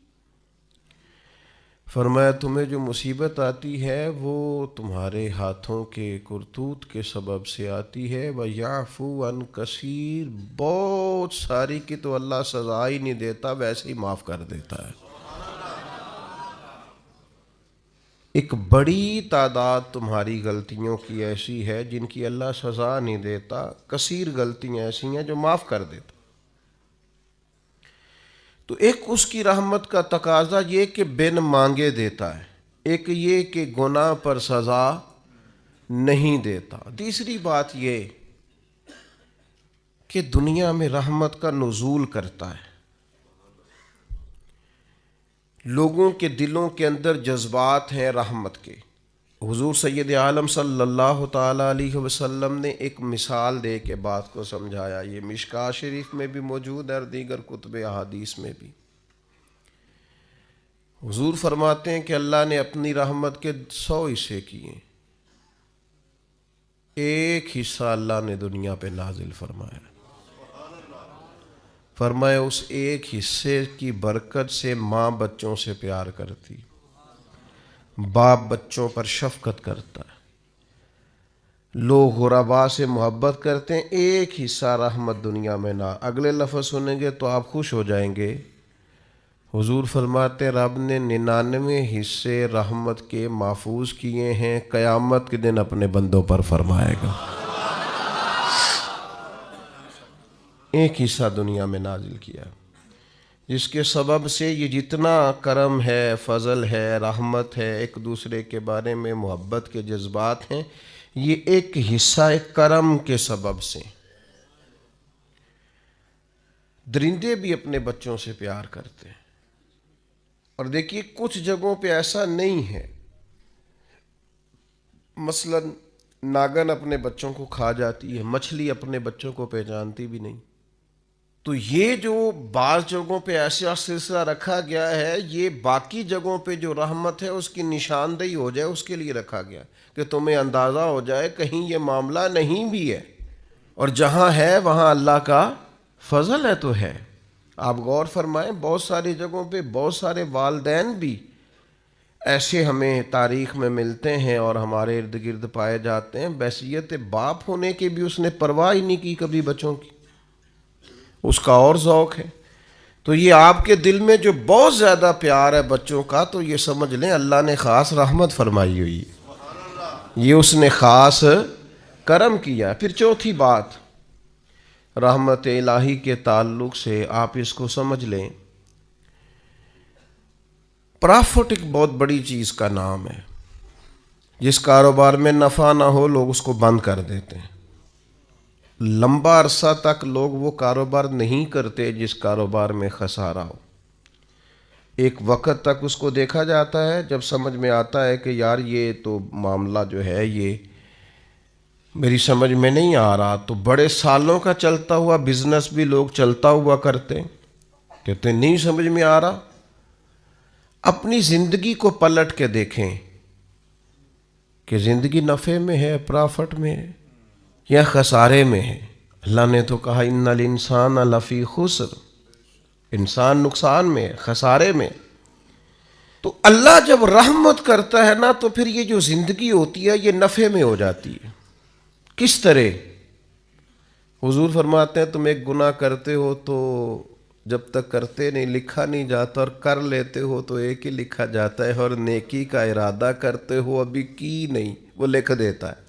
فرمایا تمہیں جو مصیبت آتی ہے وہ تمہارے ہاتھوں کے کرتوت کے سبب سے آتی ہے، وَيَعْفُو عَن كَثِيرٍ، بہت ساری کی تو اللہ سزا ہی نہیں دیتا، ویسے ہی معاف کر دیتا ہے۔ ایک بڑی تعداد تمہاری غلطیوں کی ایسی ہے جن کی اللہ سزا نہیں دیتا، کثیر غلطیاں ایسی ہیں جو معاف کر دیتا۔ تو ایک اس کی رحمت کا تقاضا یہ کہ بن مانگے دیتا ہے، ایک یہ کہ گناہ پر سزا نہیں دیتا۔ تیسری بات یہ کہ دنیا میں رحمت کا نزول کرتا ہے، لوگوں کے دلوں کے اندر جذبات ہیں رحمت کے۔ حضور سید عالم صلی اللہ تعالیٰ علیہ وسلم نے ایک مثال دے کے بات کو سمجھایا، یہ مشکاہ شریف میں بھی موجود ہے اور دیگر کتب احادیث میں بھی۔ حضور فرماتے ہیں کہ اللہ نے اپنی رحمت کے 100 حصے کیے، ایک حصہ اللہ نے دنیا پہ نازل فرمایا، فرمایا اس ایک حصے کی برکت سے ماں بچوں سے پیار کرتی، باپ بچوں پر شفقت کرتا ہے، لوگ غرباء سے محبت کرتے ہیں، ایک حصہ رحمت دنیا میں نہ۔ اگلے لفظ سنیں گے تو آپ خوش ہو جائیں گے۔ حضور فرماتے ہیں رب نے 99 حصے رحمت کے محفوظ کیے ہیں، قیامت کے دن اپنے بندوں پر فرمائے گا۔ ایک حصہ دنیا میں نازل کیا، جس کے سبب سے یہ جتنا کرم ہے، فضل ہے، رحمت ہے، ایک دوسرے کے بارے میں محبت کے جذبات ہیں، یہ ایک حصہ ایک کرم کے سبب سے۔ درندے بھی اپنے بچوں سے پیار کرتے ہیں، اور دیکھیے کچھ جگہوں پہ ایسا نہیں ہے، مثلا ناگن اپنے بچوں کو کھا جاتی ہے، مچھلی اپنے بچوں کو پہچانتی بھی نہیں۔ تو یہ جو بعض جگہوں پہ ایسا سلسلہ رکھا گیا ہے، یہ باقی جگہوں پہ جو رحمت ہے اس کی نشاندہی ہو جائے، اس کے لیے رکھا گیا کہ تمہیں اندازہ ہو جائے کہیں یہ معاملہ نہیں بھی ہے، اور جہاں ہے وہاں اللہ کا فضل ہے تو ہے۔ آپ غور فرمائیں، بہت ساری جگہوں پہ بہت سارے والدین بھی ایسے ہمیں تاریخ میں ملتے ہیں اور ہمارے ارد گرد پائے جاتے ہیں، بحیثیت باپ ہونے کے بھی اس نے پرواہ ہی نہیں کی کبھی بچوں کی، اس کا اور ذوق ہے۔ تو یہ آپ کے دل میں جو بہت زیادہ پیار ہے بچوں کا، تو یہ سمجھ لیں اللہ نے خاص رحمت فرمائی ہوئی ہے، یہ اس نے خاص کرم کیا۔ پھر چوتھی بات رحمت الہی کے تعلق سے آپ اس کو سمجھ لیں، پرافٹ ایک بہت بڑی چیز کا نام ہے، جس کاروبار میں نفع نہ ہو لوگ اس کو بند کر دیتے ہیں، لمبا عرصہ تک لوگ وہ کاروبار نہیں کرتے جس کاروبار میں خسارہ ہو۔ ایک وقت تک اس کو دیکھا جاتا ہے، جب سمجھ میں آتا ہے کہ یار یہ تو معاملہ جو ہے یہ میری سمجھ میں نہیں آ رہا، تو بڑے سالوں کا چلتا ہوا بزنس بھی لوگ چلتا ہوا کرتے ہیں، کہتے ہیں نہیں سمجھ میں آ رہا۔ اپنی زندگی کو پلٹ کے دیکھیں کہ زندگی نفع میں ہے، پرافٹ میں ہے یا خسارے میں ہے۔ اللہ نے تو کہا ان الانسان لفی خسر، انسان نقصان میں ہے، خسارے میں۔ تو اللہ جب رحمت کرتا ہے نا، تو پھر یہ جو زندگی ہوتی ہے یہ نفع میں ہو جاتی ہے۔ کس طرح؟ حضور فرماتے ہیں تم ایک گناہ کرتے ہو تو جب تک کرتے نہیں لکھا نہیں جاتا، اور کر لیتے ہو تو ایک ہی لکھا جاتا ہے، اور نیکی کا ارادہ کرتے ہو ابھی کی نہیں، وہ لکھ دیتا ہے۔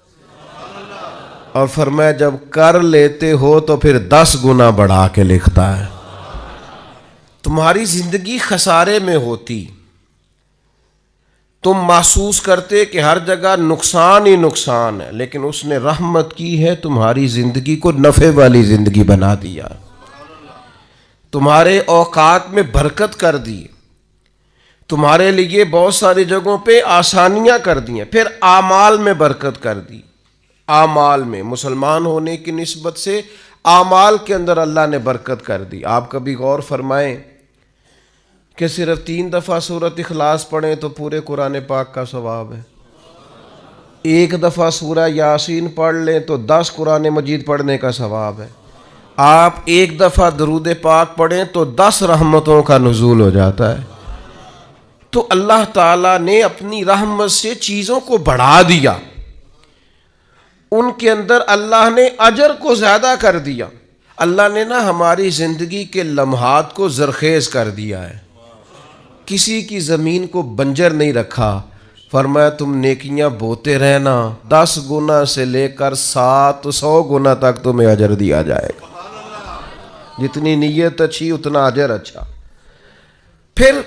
اور فرمایا جب کر لیتے ہو تو پھر 10 گنا بڑھا کے لکھتا ہے۔ تمہاری زندگی خسارے میں ہوتی، تم محسوس کرتے کہ ہر جگہ نقصان ہی نقصان ہے، لیکن اس نے رحمت کی ہے، تمہاری زندگی کو نفع والی زندگی بنا دیا، تمہارے اوقات میں برکت کر دی، تمہارے لیے بہت ساری جگہوں پہ آسانیاں کر دی ہیں، پھر اعمال میں برکت کر دی۔ اعمال میں مسلمان ہونے کی نسبت سے اعمال کے اندر اللہ نے برکت کر دی۔ آپ کبھی غور فرمائیں کہ صرف 3 دفعہ سورۃ اخلاص پڑھیں تو پورے قرآن پاک کا ثواب ہے، 1 دفعہ سورہ یاسین پڑھ لیں تو 10 قرآن مجید پڑھنے کا ثواب ہے، آپ 1 دفعہ درود پاک پڑھیں تو 10 رحمتوں کا نزول ہو جاتا ہے۔ تو اللہ تعالیٰ نے اپنی رحمت سے چیزوں کو بڑھا دیا، ان کے اندر اللہ نے اجر کو زیادہ کر دیا۔ اللہ نے نا ہماری زندگی کے لمحات کو زرخیز کر دیا ہے، کسی کی زمین کو بنجر نہیں رکھا۔ فرمایا تم نیکیاں بوتے رہنا، 10 گنا سے لے کر 700 گنا تک تمہیں اجر دیا جائے گا۔ جتنی نیت اچھی اتنا اجر اچھا۔ پھر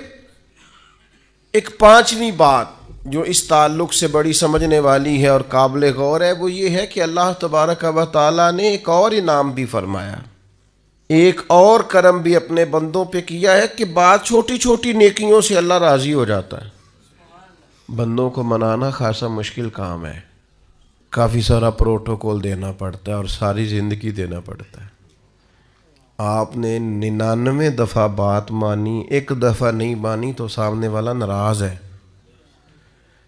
ایک 5ویں بات جو اس تعلق سے بڑی سمجھنے والی ہے اور قابل غور ہے، وہ یہ ہے کہ اللہ تبارک و تعالیٰ نے ایک اور انعام بھی فرمایا، ایک اور کرم بھی اپنے بندوں پہ کیا ہے کہ بعض چھوٹی چھوٹی نیکیوں سے اللہ راضی ہو جاتا ہے۔ بندوں کو منانا خاصا مشکل کام ہے، کافی سارا پروٹوکول دینا پڑتا ہے اور ساری زندگی دینا پڑتا ہے۔ آپ نے 99 دفعہ بات مانی، ایک دفعہ نہیں مانی تو سامنے والا ناراض ہے۔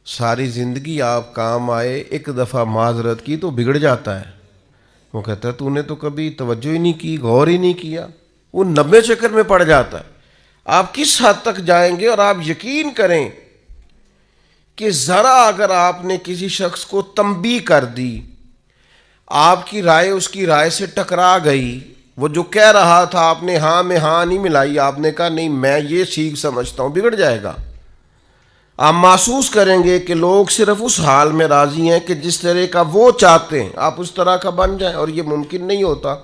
ساری زندگی آپ کام آئے، ایک دفعہ معذرت کی تو بگڑ جاتا ہے۔ وہ کہتا ہے تو نے تو کبھی توجہ ہی نہیں کی، غور ہی نہیں کیا، وہ 90 چکر میں پڑ جاتا ہے۔ آپ کس حد تک جائیں گے؟ اور آپ یقین کریں کہ ذرا اگر آپ نے کسی شخص کو تنبیہ کر دی، آپ کی رائے اس کی رائے سے ٹکرا گئی، وہ جو کہہ رہا تھا آپ نے ہاں میں ہاں نہیں ملائی، آپ نے کہا نہیں میں یہ ٹھیک سمجھتا ہوں، بگڑ جائے گا۔ آپ محسوس کریں گے کہ لوگ صرف اس حال میں راضی ہیں کہ جس طرح کا وہ چاہتے ہیں آپ اس طرح کا بن جائیں، اور یہ ممکن نہیں ہوتا،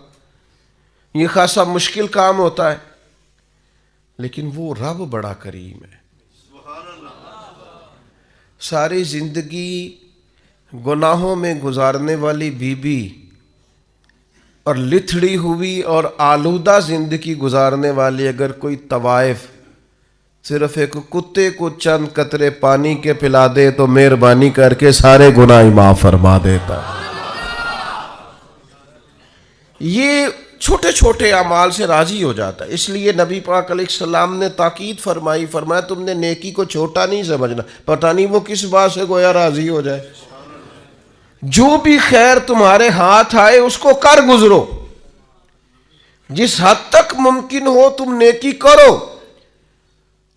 یہ خاصا مشکل کام ہوتا ہے۔ لیکن وہ رب بڑا کریم ہے۔ ساری زندگی گناہوں میں گزارنے والی بی بی اور لتھڑی ہوئی اور آلودہ زندگی گزارنے والی اگر کوئی طوائف صرف ایک کتے کو چند قطرے پانی کے پلا دے تو مہربانی کر کے سارے گناہ معاف فرما دیتا ہے۔ یہ چھوٹے چھوٹے اعمال سے راضی ہو جاتا ہے۔ اس لیے نبی پاک علیہ السلام نے تاکید فرمایا تم نے نیکی کو چھوٹا نہیں سمجھنا، پتہ نہیں وہ کس بات سے گویا راضی ہو جائے۔ جو بھی خیر تمہارے ہاتھ آئے اس کو کر گزرو، جس حد تک ممکن ہو تم نیکی کرو،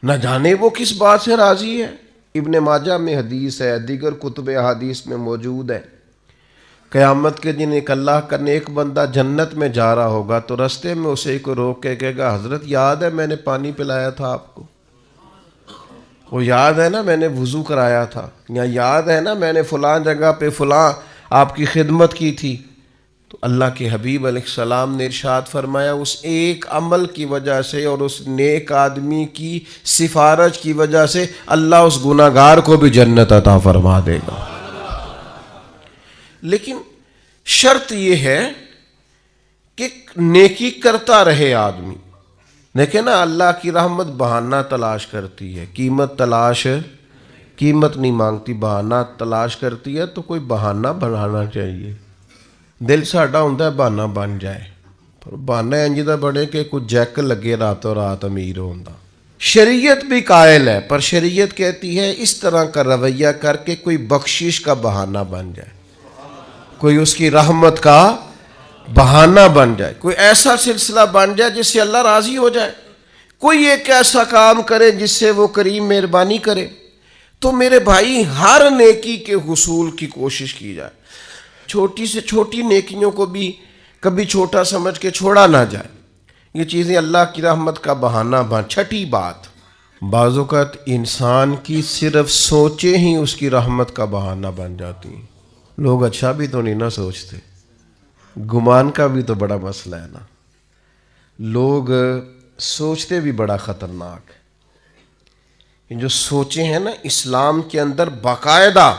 نہ جانے وہ کس بات سے راضی ہے۔ ابن ماجہ میں حدیث ہے، دیگر کتب احادیث میں موجود ہے، قیامت کے دن ایک اللہ کا نیک بندہ جنت میں جا رہا ہوگا تو رستے میں اسے کو روک کے کہے گا حضرت یاد ہے میں نے پانی پلایا تھا آپ کو، وہ یاد ہے نا میں نے وضو کرایا تھا، یا یاد ہے نا میں نے فلاں جگہ پہ فلاں آپ کی خدمت کی تھی۔ تو اللہ کے حبیب علیہ السلام نے ارشاد فرمایا اس ایک عمل کی وجہ سے اور اس نیک آدمی کی سفارش کی وجہ سے اللہ اس گناہگار کو بھی جنت عطا فرما دے گا۔ لیکن شرط یہ ہے کہ نیکی کرتا رہے آدمی۔ دیکھیں نا اللہ کی رحمت بہانہ تلاش کرتی ہے، قیمت نہیں مانگتی، بہانہ تلاش کرتی ہے۔ تو کوئی بہانہ بنانا چاہیے۔ دل ساڈا ہوندا ہے بہانہ بن جائے، پر بہانہ انج دا بنے کہ کوئی جیک لگے راتوں رات امیر ہوندا۔ شریعت بھی قائل ہے، پر شریعت کہتی ہے اس طرح کا رویہ کر کے کوئی بخشش کا بہانہ بن جائے، کوئی اس کی رحمت کا بہانہ بن جائے، کوئی ایسا سلسلہ بن جائے جس سے اللہ راضی ہو جائے، کوئی ایک ایسا کام کرے جس سے وہ کریم مہربانی کرے۔ تو میرے بھائی ہر نیکی کے حصول کی کوشش کی جائے، چھوٹی سے چھوٹی نیکیوں کو بھی کبھی چھوٹا سمجھ کے چھوڑا نہ جائے۔ یہ چیزیں اللہ کی رحمت کا بہانہ بن۔ چھٹی بات، بعض اوقات انسان کی صرف سوچیں ہی اس کی رحمت کا بہانہ بن جاتی ہیں۔ لوگ اچھا بھی تو نہیں نہ سوچتے، گمان کا بھی تو بڑا مسئلہ ہے نا۔ لوگ سوچتے بھی بڑا خطرناک ہے۔ جو سوچیں ہیں نا، اسلام کے اندر باقاعدہ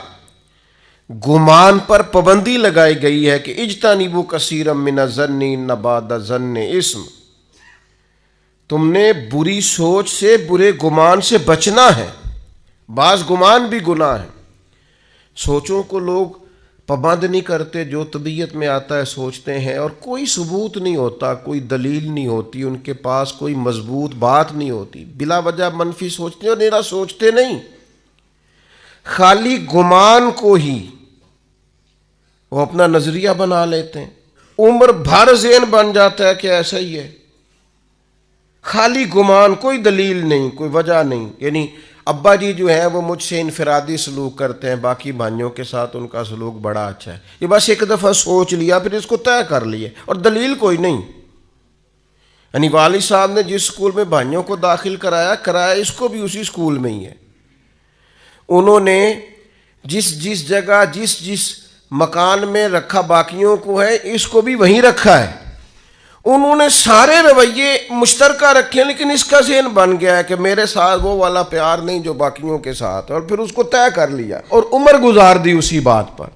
گمان پر پابندی لگائی گئی ہے کہ اجتنبوا کثیرا من الظن ان بعض الظن اثم۔ تم نے بری سوچ سے، برے گمان سے بچنا ہے، بعض گمان بھی گناہ ہے۔ سوچوں کو لوگ پابند نہیں کرتے، جو طبیعت میں آتا ہے سوچتے ہیں، اور کوئی ثبوت نہیں ہوتا، کوئی دلیل نہیں ہوتی، ان کے پاس کوئی مضبوط بات نہیں ہوتی، بلا وجہ منفی سوچتے اور نیرا سوچتے نہیں، خالی گمان کو ہی وہ اپنا نظریہ بنا لیتے ہیں، عمر بھر ذہن بن جاتا ہے کہ ایسا ہی ہے، خالی گمان، کوئی دلیل نہیں، کوئی وجہ نہیں۔ یعنی ابا جی جو ہیں وہ مجھ سے انفرادی سلوک کرتے ہیں، باقی بھائیوں کے ساتھ ان کا سلوک بڑا اچھا ہے، یہ بس ایک دفعہ سوچ لیا پھر اس کو طے کر لیے اور دلیل کوئی نہیں۔ یعنی والد صاحب نے جس اسکول میں بھائیوں کو داخل کرایا اس کو بھی اسی اسکول میں ہی ہے، انہوں نے جس جگہ جس مکان میں رکھا باقیوں کو ہے، اس کو بھی وہیں رکھا ہے. انہوں نے سارے رویے مشترکہ رکھے، لیکن اس کا ذہن بن گیا ہے کہ میرے ساتھ وہ والا پیار نہیں جو باقیوں کے ساتھ، اور پھر اس کو طے کر لیا اور عمر گزار دی اسی بات پر.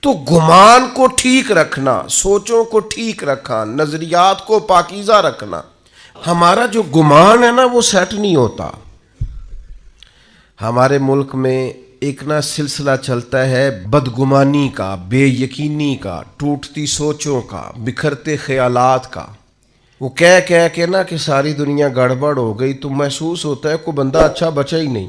تو گمان کو ٹھیک رکھنا، سوچوں کو ٹھیک رکھنا، نظریات کو پاکیزہ رکھنا. ہمارا جو گمان ہے نا وہ سیٹ نہیں ہوتا. ہمارے ملک میں ایک نا سلسلہ چلتا ہے بدگمانی کا، بے یقینی کا، ٹوٹتی سوچوں کا، بکھرتے خیالات کا. وہ کہہ کے نا کہ ساری دنیا گڑبڑ ہو گئی، تو محسوس ہوتا ہے کوئی بندہ اچھا بچا ہی نہیں.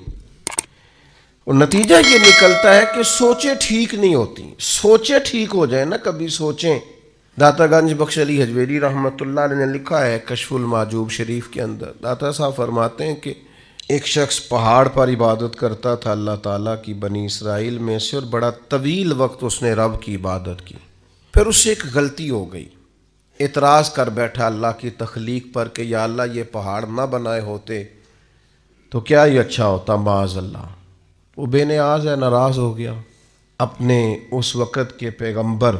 اور نتیجہ یہ نکلتا ہے کہ سوچیں ٹھیک نہیں ہوتی. سوچیں ٹھیک ہو جائیں نا، کبھی سوچیں. داتا گنج بخش علی حجویری رحمۃ اللہ علیہ نے لکھا ہے کشف المحجوب شریف کے اندر، داتا صاحب فرماتے ہیں کہ ایک شخص پہاڑ پر عبادت کرتا تھا اللہ تعالیٰ کی بنی اسرائیل میں سے، اور بڑا طویل وقت اس نے رب کی عبادت کی. پھر اس سے ایک غلطی ہو گئی، اعتراض کر بیٹھا اللہ کی تخلیق پر کہ یا اللہ یہ پہاڑ نہ بنائے ہوتے تو کیا ہی اچھا ہوتا، معاذ اللہ. وہ بے نیاز ہے، ناراض ہو گیا. اپنے اس وقت کے پیغمبر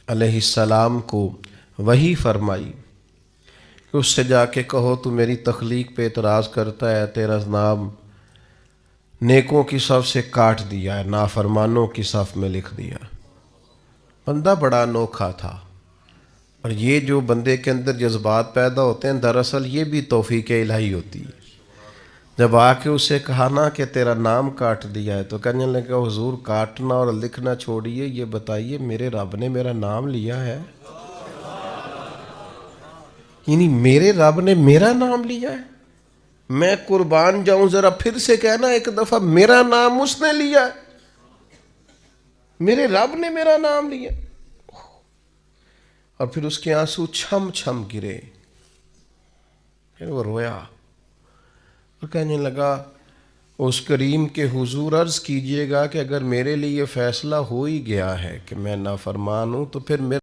علیہ السلام کو وحی فرمائی کہ اس سے جا کے کہو تو میری تخلیق پہ اعتراض کرتا ہے، تیرا نام نیکوں کی صف سے کاٹ دیا ہے، نافرمانوں کی صف میں لکھ دیا. بندہ بڑا انوکھا تھا. اور یہ جو بندے کے اندر جذبات پیدا ہوتے ہیں، دراصل یہ بھی توفیق الہی ہوتی ہے. جب آ کے اسے کہا نا کہ تیرا نام کاٹ دیا ہے، تو کہنے لگا حضور کاٹنا اور لکھنا چھوڑیے، یہ بتائیے میرے رب نے میرا نام لیا ہے؟ یعنی میرے رب نے میرا نام لیا ہے؟ میں قربان جاؤں، ذرا پھر سے کہنا ایک دفعہ، میرا نام اس نے لیا ہے، میرے رب نے میرا نام لیا. اور پھر اس کے آنسو چھم چھم گرے. پھر وہ رویا اور کہنے لگا اس کریم کے حضور عرض کیجئے گا کہ اگر میرے لیے فیصلہ ہو ہی گیا ہے کہ میں نافرمان ہوں، تو پھر میرا